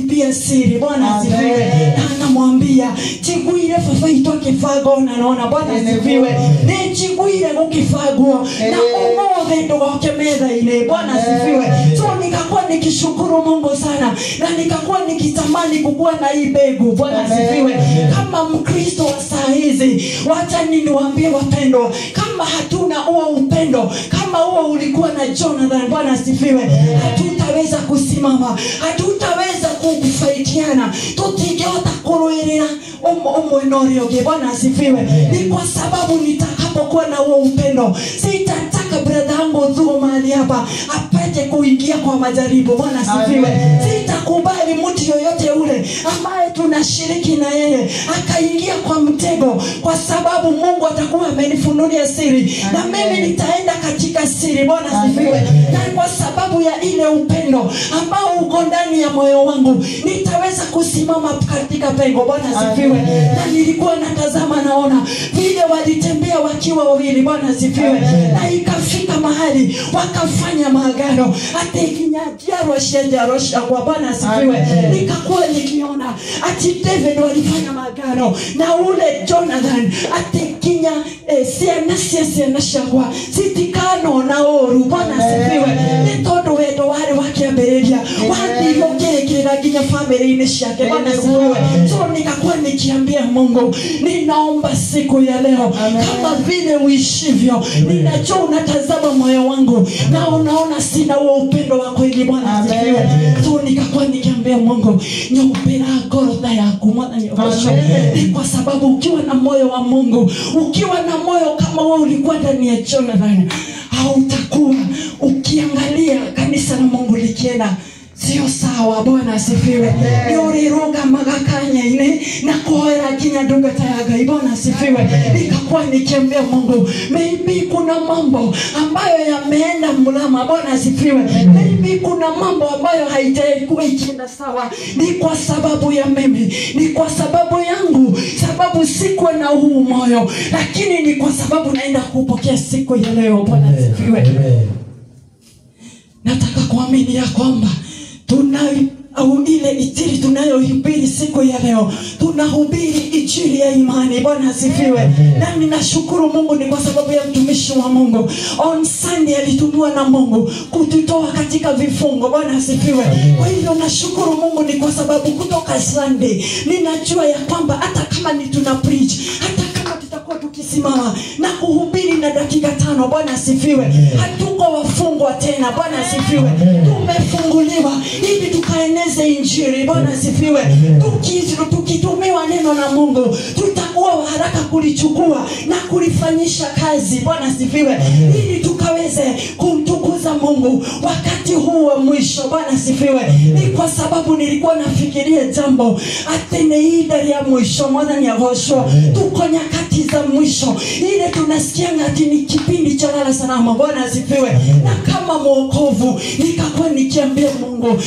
anamwibia siri. Bwana asifiwe. Na anamwambia chiguire fafa itoke fago na naona. Bwana asifiwe. Ni chiguire ukifago na umothe ndogoke metha ile. Bwana asifiwe. So nikakuwa nikishukuru Mungu sana na nikakuwa nikitamani kukuwa na hii mbegu. Bwana asifiwe. Kama Mkristo wa saa hizi, wacha niwaambie wapendwa, kama hatuna huo upendo, kama huo ulikuwa na Jonathan, Bwana asifiwe, hatutaweza kusimama, hatutaweza kufaidiana, tutingehota kuruirira umwenori oge. Bwana asifiwe. Ni kwa sababu nitakapokuwa na huo upendo, sitataka brother yangu dhuo mahali hapa apate kuingia kwa majaribu. Bwana asifiwe. Sitakubali mtu yoyote ule ambaye tunashiriki na yeye akaingia kwa mtego, kwa sababu Mungu atakuwa amenifunulia siri na mimi nitaenda katika siri. Bwana asifiwe. Na kwa sababu ya ile upendo ambao uko ndani ya moyo wangu, nitaweza kusimama katika pengo. Bwana asifiwe. Na nilikuwa natazama naona vile walitembea wakiwa wawili. Bwana asifiwe. Na ikafika mahali wakafanya maagano ati kinyajaro shejarosha kwa. Bwana asifiwe. Nikakuwa nikiona ati David walifanya maagano na ule Jonathan ati kinya siana shagwa sitikano na oru. Bwana asifiwe. Nitondo wedo wale wakiambereria wadi yokekera kinya family ine shake. Bwana asifiwe. So nikakuwa nikiambia Mungu, ninaomba siku ya leo kama vile uishivyo, ninajua unatazama moyo wangu na unaona sina huo upendo wa kweli. Bwana asifiwe. So nikakuwa nikiambia Mungu, nyopera gorotha yako mwana nyosho. Ni kwa sababu ukiwa na moyo wa Mungu, ukiwa na moyo kama wewe ulikuwa ndani ya Jonathan, hautakuwa ukiangalia kanisa la Mungu likienda sio sawa. Bwana asifiwe. Yori roga magakanya ine na koera kinya dunga tayaga. Bwana asifiwe. Nikakuwa nikiambia Mungu, maybe kuna mambo ambayo yameenda mlama. Bwana asifiwe. Maybe kuna mambo ambayo haijaikuwa ikienda sawa. Ni kwa sababu ya mimi, ni kwa sababu yangu, sababu sikuwa na huu moyo, lakini ni kwa sababu naenda kupokea siku ya leo. Bwana asifiwe. Nataka kuamini ya kwamba au ile injili tunayohubiri siku ya leo, tunahubiri injili ya imani. Bwana asifiwe. Na ninashukuru Mungu ni kwa sababu ya mtumishi wa Mungu on Sunday alitumiwa na Mungu kututoa katika vifungo. Bwana asifiwe. Kwa hivyo nashukuru Mungu ni kwa sababu kutoka Sunday ninajua ya kwamba hata kama ni tuna preach, hata kama tutakuwa tukisimama na kuhubiri na dakika 5, Bwana asifiwe, hatuko wafungwa tena. Bwana asifiwe. Tumefunguliwa ili tukaeneze injili. Bwana asifiwe. Tukitumiwa neno na Mungu, tutakuwa haraka kulichukua na kulifanyisha kazi. Bwana asifiwe. Ili tukaweze kumtukuza Mungu wakati huu wa mwisho. Bwana asifiwe. Ni kwa sababu nilikuwa nafikiria jambo atene hii dari ya mwisho mwana ni agosho. Tuko nyakati za mwisho ile tunasikia ati ni kipindi cha lala salama. Bwana asifiwe. Na kama mwokovu nikakuwa nikiambia Mungu,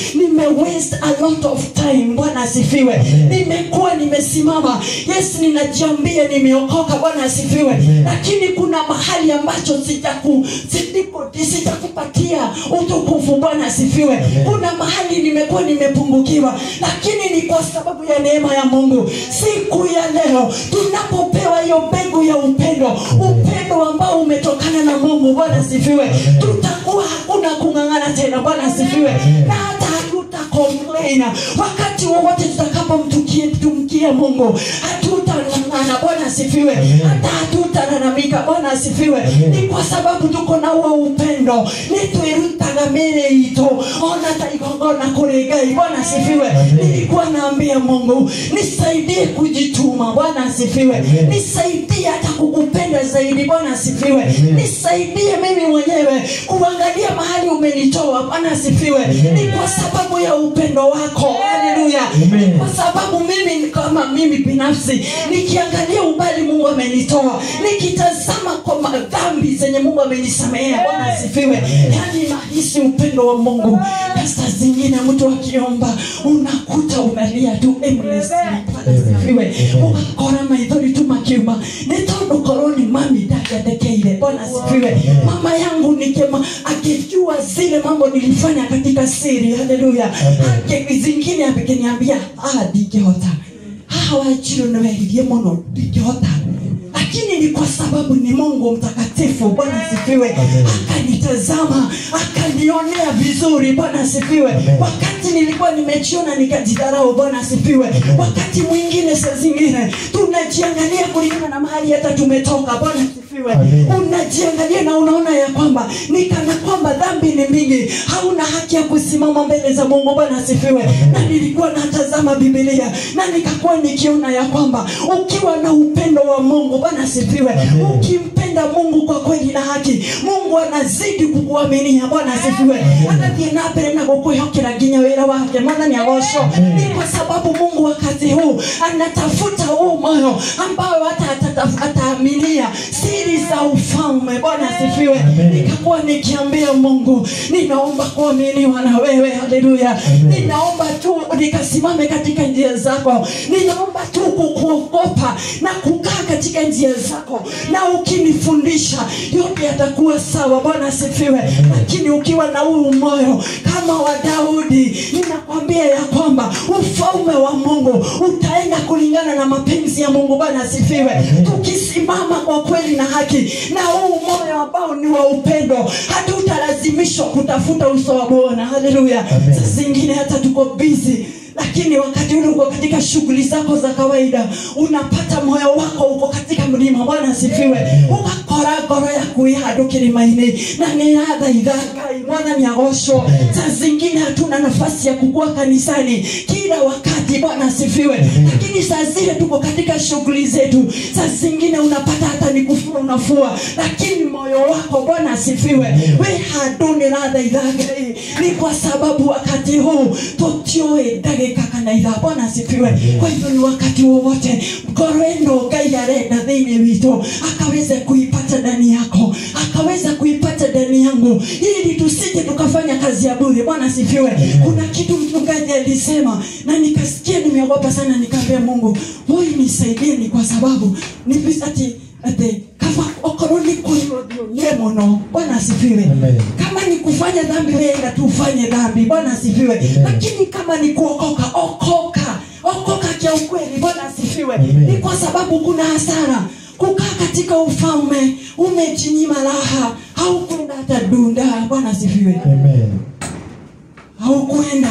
waste a lot of time. Bwana asifiwe. Nimekuwa nimesimama, yes, ninajiambia nimeokoka. Bwana asifiwe. Lakini kuna mahali ambacho sitakupatia utukufu. Bwana asifiwe. Kuna mahali nimekuwa nimepungukiwa, lakini ni kwa sababu ya neema ya Mungu. Siku ya leo tunapopewa hiyo mbegu ya upendo ambao umetokana na Mungu, Bwana asifiwe, tutakuwa hakuna kungangana tena. Bwana asifiwe. Na hata complain wakati wowote tutakapomtumikia Mungu, hatutangangana. Bwana asifiwe. Hata hatutalalamika. Bwana asifiwe. Ni kwa sababu tuko na huo upendo. Nitwirutagamire ito ona taigongona kuregai. Bwana asifiwe. Nilikuwa naambia Mungu, nisaidie kujituma. Bwana asifiwe. Nisaidie hata kukupenda zaidi. Bwana asifiwe. Nisaidie mimi mwenyewe kuangalia mahali umenitoa. Bwana asifiwe. Ni kwa sababu ya upendo wako. Haleluya. Ni kwa sababu mimi kama mimi binafsi nikiangalia umbali Mungu amenitoa, nikitazama kwa madhambi zenye Mungu amenisamehea. Bwana asifiwe. Yani nahisi upendo wa Mungu. Saa zingine mtu akiomba unakuta unalia tu endlessly. Bwana asifiwe. Ukakora maidhori tu makiuma netondo koroni mami dada dekeile. Bwana asifiwe. Mama yangu nikema akijua zile mambo nilifanya katika siri. Haleluya. Hake zingine zingine akiniambia ndikihota wachiro na wewe mono ndikihota, lakini ni kwa sababu ni Mungu mtakatifu. Bwana asifiwe. Akanitazama, akanionea vizuri. Bwana asifiwe. Wakati nilikuwa nimechiona nikajidharau. Bwana asifiwe. Wakati mwingine saa zingine tunajiangalia kulingana na mahali hata tumetoka. Bwana asifiwe. Unajiangalia na unaona ya kwamba ni kana kwamba dhambi ni mingi, hauna haki ya kusimama mbele za Mungu. Bwana asifiwe. Na nilikuwa natazama Biblia na nikakuwa nikiona ya kwamba ukiwa na upendo wa Mungu, Bwana asifiwe, ukimpenda Mungu kwa kweli na haki, Mungu anazidi kukuaminia. Bwana asifiwe. Anathie na mbere na gukuhokera nginya wira wake. Mwana ni agocwo. Ni kwa sababu Mungu wakati huu anatafuta huu moyo ambao hata ataaminia siri za ufalme. Bwana asifiwe. Nikakuwa nikiambia Mungu, ninaomba kuaminiwa na wewe. Haleluya. Ninaomba tu nikasimame katika njia zako. Ninaomba tu kukuogopa na kukaa katika njia zako, na ukinifundisha yote yatakuwa sawa. Bwana asifiwe. Lakini ukiwa na huu moyo kama wa Daudi, ninakwambia ya kwamba ufalme wa Mungu utaenda kulingana na mapenzi ya Mungu. Bwana asifiwe. Tukisimama kwa kweli na haki na huu moyo ambao ni wa upendo, hatutalazimishwa kutafuta uso wa Bwana. Haleluya. Sasa zingine hata tuko busy, lakini wakati ule uko katika shughuli zako za kawaida, unapata moyo wako uko katika mlima. Bwana asifiwe. Ukakora ngoro yaku ihando kirimaini na ni yatha ithakai. Mwana ni agocwo. Saa zingine hatuna nafasi ya kukua kanisani kila wakati. Bwana asifiwe. Lakini saa zile tuko katika shughuli zetu, saa zingine unapata hata ni kufua unafua, lakini moyo wako, Bwana asifiwe, we hando ni yatha ithakai. Ni kwa sababu wakati huu totioe ndagika kana itha. Bwana asifiwe. Kwa hivyo ni wakati wowote ngoro eno Ngai arenda thĩinĩ witũ akaweza kuipata ndani yako, akaweza kuipata ndani yangu, ili tusije tukafanya kazi ya bure. Bwana asifiwe. Kuna kitu mchungaji alisema na nikasikia nimeogopa sana, nikamwambia Mungu, wewe nisaidie, ni kwa sababu nipisati kama okoroni kwa mono. Bwana asifiwe. Kama ni kufanya dhambi, wewe tufanye dhambi. Bwana asifiwe. Lakini kama ni kuokoka, okoka kwa ukweli. Bwana asifiwe. Ni kwa sababu kuna hasara kukaa katika ufalme umejinyima raha, haukwenda hata dunda. Bwana asifiwe. Haukwenda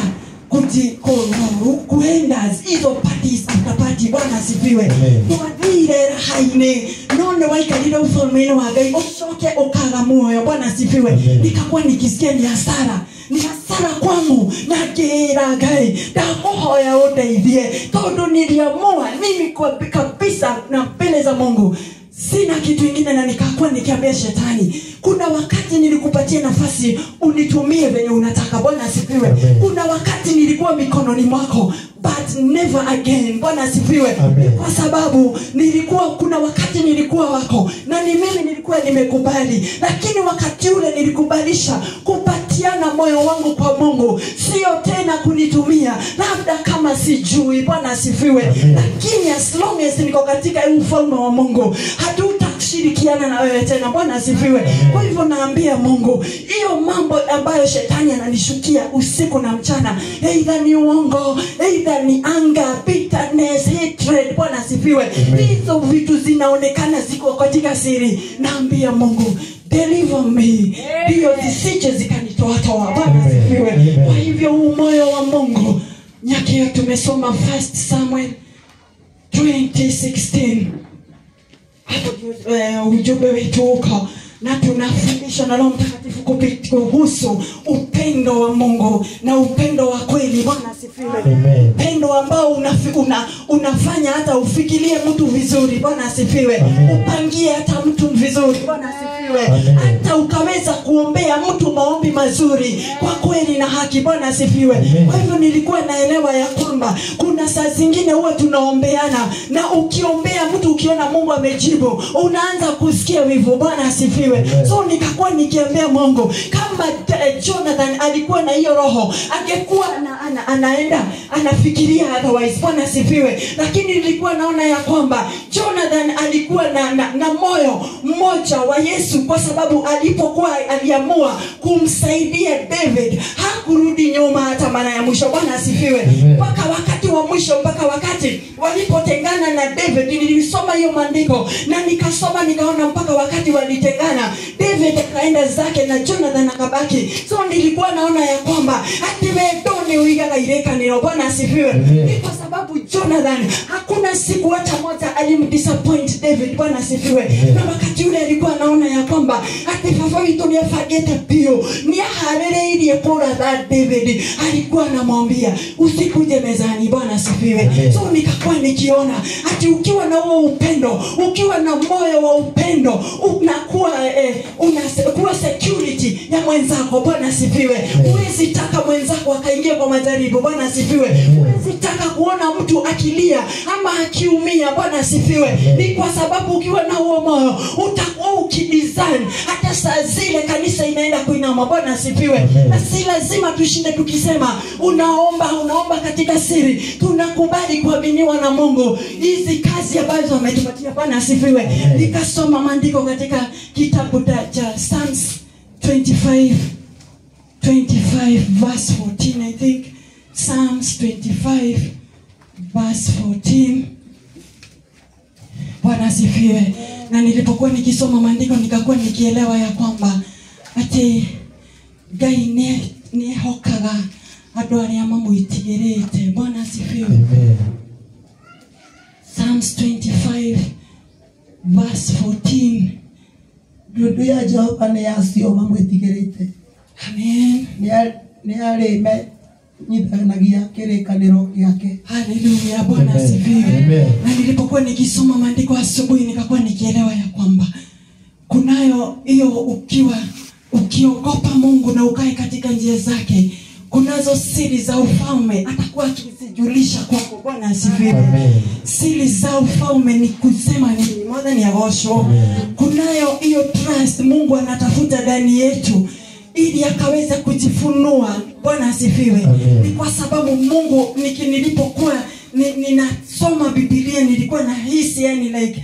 kuenda hizo parties akapati. Bwana asifiwe. Tuadhire haine none waikalira ufalme wa Ngai usoke ukaga moyo. Bwana asifiwe. Nikakuwa nikisikia ni hasara kwangu, na kera Ngai ndakuhoya undeithie, tondu niliamua mimi kwa kabisa na mbele za Mungu sina kitu kingine, na nikakuwa nikiambia shetani, kuna wakati nilikupatia nafasi unitumie venye unataka. Bwana asifiwe. Kuna wakati nilikuwa mikononi mwako, but never again. Bwana asifiwe. Kwa sababu kuna wakati nilikuwa wako na ni mimi nilikuwa nimekubali, lakini wakati ule nilikubalisha kupatiana moyo wangu kwa Mungu, sio tena kunitumia labda kama sijui. Bwana asifiwe. Lakini as long as niko katika ufalme wa Mungu, hatutashirikiana na wewe tena. Bwana asifiwe. Kwa hivyo naambia Mungu, hiyo mambo ambayo shetani ananishukia usiku na mchana, either ni uongo, either ni anger, bitterness, hatred. Bwana asifiwe. Hizo vitu zinaonekana ziko katika siri, naambia Mungu, deliver me. Ndio zisije zikanitoa. Bwana asifiwe. Kwa hivyo moyo wa Mungu, nyakio tumesoma 1 Samuel 20:16. Hapo ujumbe wetu uko na tunafundishwa na Roho Mtakatifu kuhusu upendo wa Mungu na upendo wa kweli. Bwana asifiwe. Upendo ambao unafanya hata ufikirie mtu vizuri. Bwana asifiwe. Upangie hata mtu vizuri. Bwana asifiwe. Hata ukaweza kuombea mtu maombi mazuri kwa kweli na haki. Bwana asifiwe. Kwa hivyo nilikuwa naelewa ya kwamba kuna saa zingine huwa tunaombeana, na ukiombea mtu ukiona Mungu amejibu, unaanza kusikia wivu. Bwana asifiwe. asifiwe. So nikakuwa nikiambia Mungu, kama Jonathan alikuwa na hiyo roho, angekuwa anaenda anafikiria otherwise. Bwana asifiwe. Lakini nilikuwa naona ya kwamba Jonathan alikuwa na moyo mmoja wa Yesu, kwa sababu alipokuwa aliamua kumsaidia David, hakurudi nyuma hata mara ya mwisho. Bwana asifiwe. Mpaka wakati wa mwisho, mpaka wakati walipotengana na David, nilisoma hiyo maandiko na nikasoma nikaona mpaka wakati walitengana, David akaenda zake na Jonathan akabaki. So nilikuwa naona ya kwamba atiwedoni uigala ireka nilo. Bwana asifiwe. Ni kwa sababu Jonathan hakuna siku hata moja alimdisappoint David. Bwana asifiwe. Na wakati ule alikuwa naona ya kwamba ati baba wetu ni afagete pio, ni harere ile pora that David alikuwa anamwambia usikuje mezani. Bwana asifiwe. So nikakuwa nikiona ati ukiwa na huo upendo, ukiwa na moyo wa upendo, unakuwa unakuwa security ya mwenzako. Bwana asifiwe. Huwezi taka mwenzako akaingia kwa majaribu. Bwana asifiwe. Huwezi taka kuona mtu akilia ama akiumia. Bwana asifiwe. Ni kwa sababu ukiwa na huo moyo utakuwa ukidesign hata saa zile kanisa inaenda kuinama. Bwana asifiwe. Na si lazima tushinde tukisema unaomba katika siri. Tunakubali kuaminiwa na Mungu hizi kazi ambazo ametupatia. Bwana asifiwe. Nikasoma maandiko katika kitabu cha Psalms 25 verse 14, I think. Psalms 25 verse 14. Bwana asifiwe. Na nilipokuwa nikisoma maandiko nikakuwa nikielewa ya kwamba ati Ngai ni hokaga andũ arĩa mamwĩtigĩrĩte. Bwana asifiwe. Psalms 25 verse 14. Ndundu ya Jehova nĩ yacio mamwĩtigĩrĩte. Amen. Nĩ arĩ nyithanagia kĩrĩkanĩro gĩake. Hallelujah. Bwana asifiwe. Na nilipokuwa nikisoma maandiko asubuhi nikakuwa nikielewa ya kwamba kunayo hiyo ukiogopa Mungu na ukae katika njia zake, kunazo siri za ufalme atakuwa akizijulisha kwako. Bwana asifiwe. Siri za ufalme ni kusema ni moja ni agosho. Kunayo hiyo trust Mungu anatafuta ndani yetu ili akaweza kujifunua. Bwana asifiwe. Ni kwa sababu Mungu nilipokuwa ninasoma Biblia nilikuwa nahisi yani like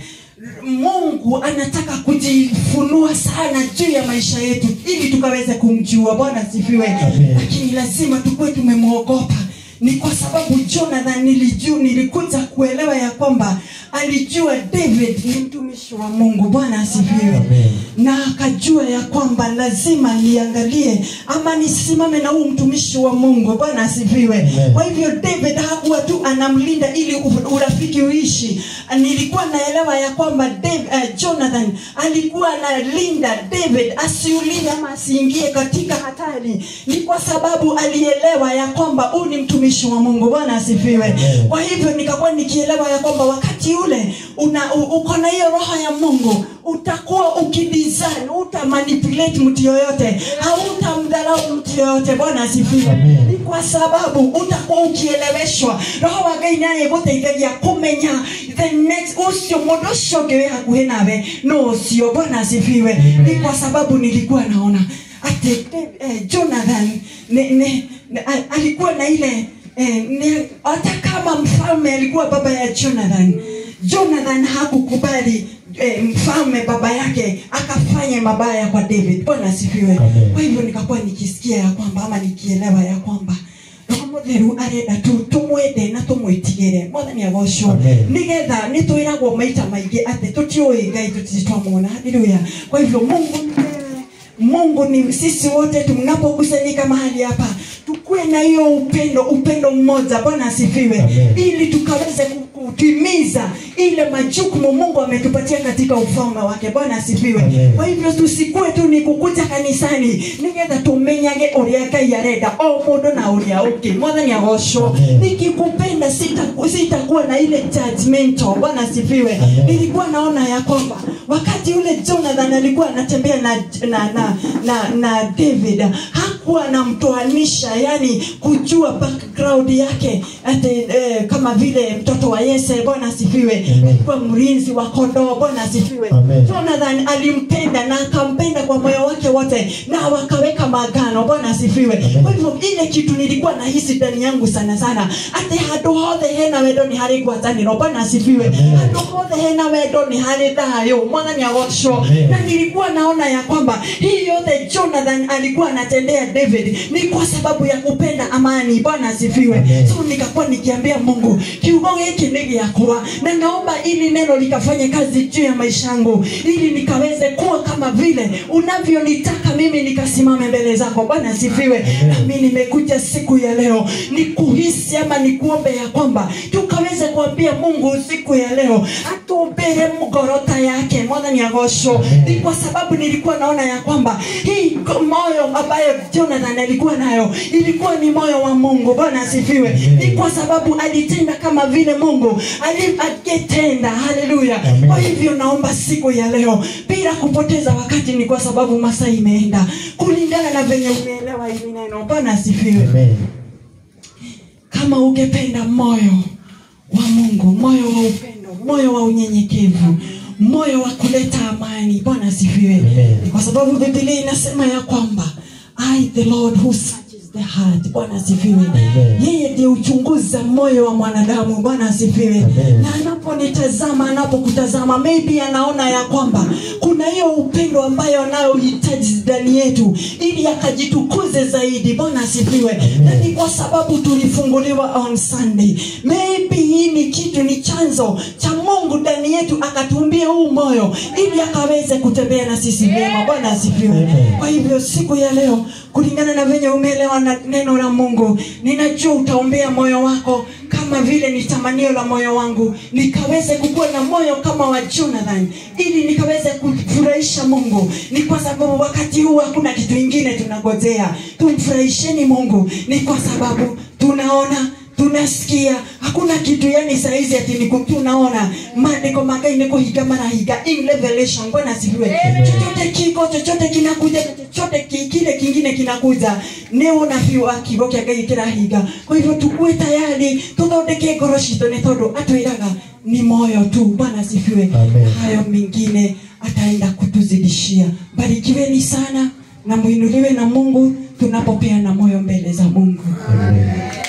Mungu anataka kujifunua sana juu ya maisha yetu ili tukaweze kumjua. Bwana asifiwe. Lakini lazima tukue tumemwogopa. Ni kwa sababu Jonathan nilikuja kuelewa ya kwamba alijua David ni mtumishi wa Mungu. Bwana asifiwe. Na akajua ya kwamba lazima niangalie ama nisimame na huyu mtumishi wa Mungu. Bwana asifiwe. Kwa hivyo David hakuwa tu anamlinda ili urafiki uishi. Nilikuwa naelewa ya kwamba Jonathan alikuwa analinda David asiulie ama asiingie katika hatari. Ni kwa sababu alielewa ya kwamba huyu ni mtumishi wa Mungu. Bwana asifiwe. Kwa hivyo nikakuwa nikielewa ya kwamba wakati ule uko na hiyo roho ya Mungu, utakuwa ukidesign, utamanipulate mtu yoyote, hautamdharau mtu yoyote. Bwana asifiwe. Ni kwa sababu utakuwa ukieleweshwa. Roho wa Ngai naye gũteithagia kumenya the next usio mũndũ ũcio ũngĩ hakuhĩ nawe no ũcio. Bwana asifiwe. Ni kwa sababu nilikuwa naona ati Jonathan alikuwa na ile hata kama mfalme alikuwa baba ya Jonathan hakukubali mfalme baba yake akafanya mabaya kwa David. Bwana asifiwe. Kwa hivyo nikakuwa nikisikia ya kwamba ama nikielewa ya kwamba Roho Mũtheru arenda tumwende na tumwitigire. Mwathani agocwo. Nigetha nitwiragwo maita maingĩ ati tutiũĩ Ngai tutitwamwona. Haleluya. Kwa hivyo Mungu ni sisi wote tunapokusanyika mahali hapa tukue na hiyo upendo mmoja. Bwana asifiwe. Ili tukaweze kutimiza ile majukumu Mungu ametupatia katika ufalme wake. Bwana asifiwe. Kwa hivyo tusikue tu ni kukuja kanisani nigetha tumenyage uria Ngai arenda o mundu na uria ungi. Mwathani agocwo. Nikikupenda sitakuwa na ile judgmental. Bwana asifiwe. Nilikuwa naona ya kwamba wakati ule Jonathan alikuwa anatembea na David, hakuwa anamtoanisha, yani kujua background yake ate kama vile mtoto wa Yese. Bwana asifiwe. Alikuwa mlinzi wa kondoo. Bwana asifiwe. Jonathan alimpenda na akampenda kwa moyo wake wote na wakaweka maagano. Bwana asifiwe. Kwa hivyo ile kitu nilikuwa nahisi ndani yangu sana sana, ate hado hothe hena wendo ni hari gwataniro. Bwana asifiwe. Hado hothe hena wendo ni hari thayo. Mwana ni agosho. Na nilikuwa naona ya kwamba hii yote Jonathan alikuwa anatendea David ni kwa sababu ya kupenda amani. Bwana asifiwe. So nikakuwa nikiambia Mungu, kiugo hiki ni yakwa, na naomba ili neno likafanye kazi juu ya maisha yangu, ili nikaweze kuwa kama vile unavyonitaka mimi nikasimame mbele zako. Bwana asifiwe. Na mimi nimekuja siku ya leo nikuhisi ama nikuombe ya kwamba tukaweze kuambia Mungu siku ya leo atuombee mgorota yake. Mwana ni agosho. Ni kwa sababu nilikuwa naona ya kwamba hii moyo ambayo Jonathan alikuwa nayo ilikuwa ni moyo wa Mungu. Bwana asifiwe. Ni kwa sababu alitenda kama vile Mungu aliketenda. Haleluya. Kwa hivyo naomba siku ya leo bila kupoteza wakati, ni kwa sababu masaa imeenda, kulingana na venye umeelewa hili neno. Bwana asifiwe. Kama ungependa moyo wa Mungu, moyo wa upendo, moyo wa unyenyekevu, moyo wa kuleta amani. Bwana asifiwe. Kwa sababu Biblia inasema ya kwamba I the Lord who searches the heart. Bwana asifiwe. Yeye ndiye uchunguza moyo wa mwanadamu. Bwana asifiwe. Na anaponitazama, anapokutazama, maybe anaona ya kwamba kuna hiyo upendo ambayo anayohitaji ndani yetu ili akajitukuze zaidi. Bwana asifiwe. Na ni kwa sababu tulifunguliwa on Sunday. Maybe hii ni kitu, ni chanzo cha Mungu ndani yetu akatumbia huu moyo ili akaweze kutembea na sisi vyema. Bwana asifiwe. Kwa hivyo siku ya leo, kulingana na venye umeelewa na neno la Mungu, ninajua utaombea moyo wako kama vile ni tamanio la moyo wangu, nikaweze kukua na moyo kama wa Jonathan, ili nikaweze kufurahisha Mungu. Ni kwa sababu wakati huu hakuna kitu kingine tunangojea. Tumfurahisheni Mungu. Ni kwa sababu tunaona, tunasikia, hakuna kitu yani saizi ati ni tunaona maandiko magai ni kuhiga marahiga in revelation. Bwana asifiwe. Chochote kiko, chochote kinakuja, chochote kile kingine kinakuja, neo na fiwa kigo kya gai kirahiga. Kwa hivyo tukue tayari, tuthondeke ngoro citũ nĩ tondũ atwĩraga ni moyo tu. Bwana asifiwe. Hayo mengine ataenda kutuzidishia. Barikiweni sana na muinuliwe na Mungu tunapopea na moyo mbele za Mungu. Amen.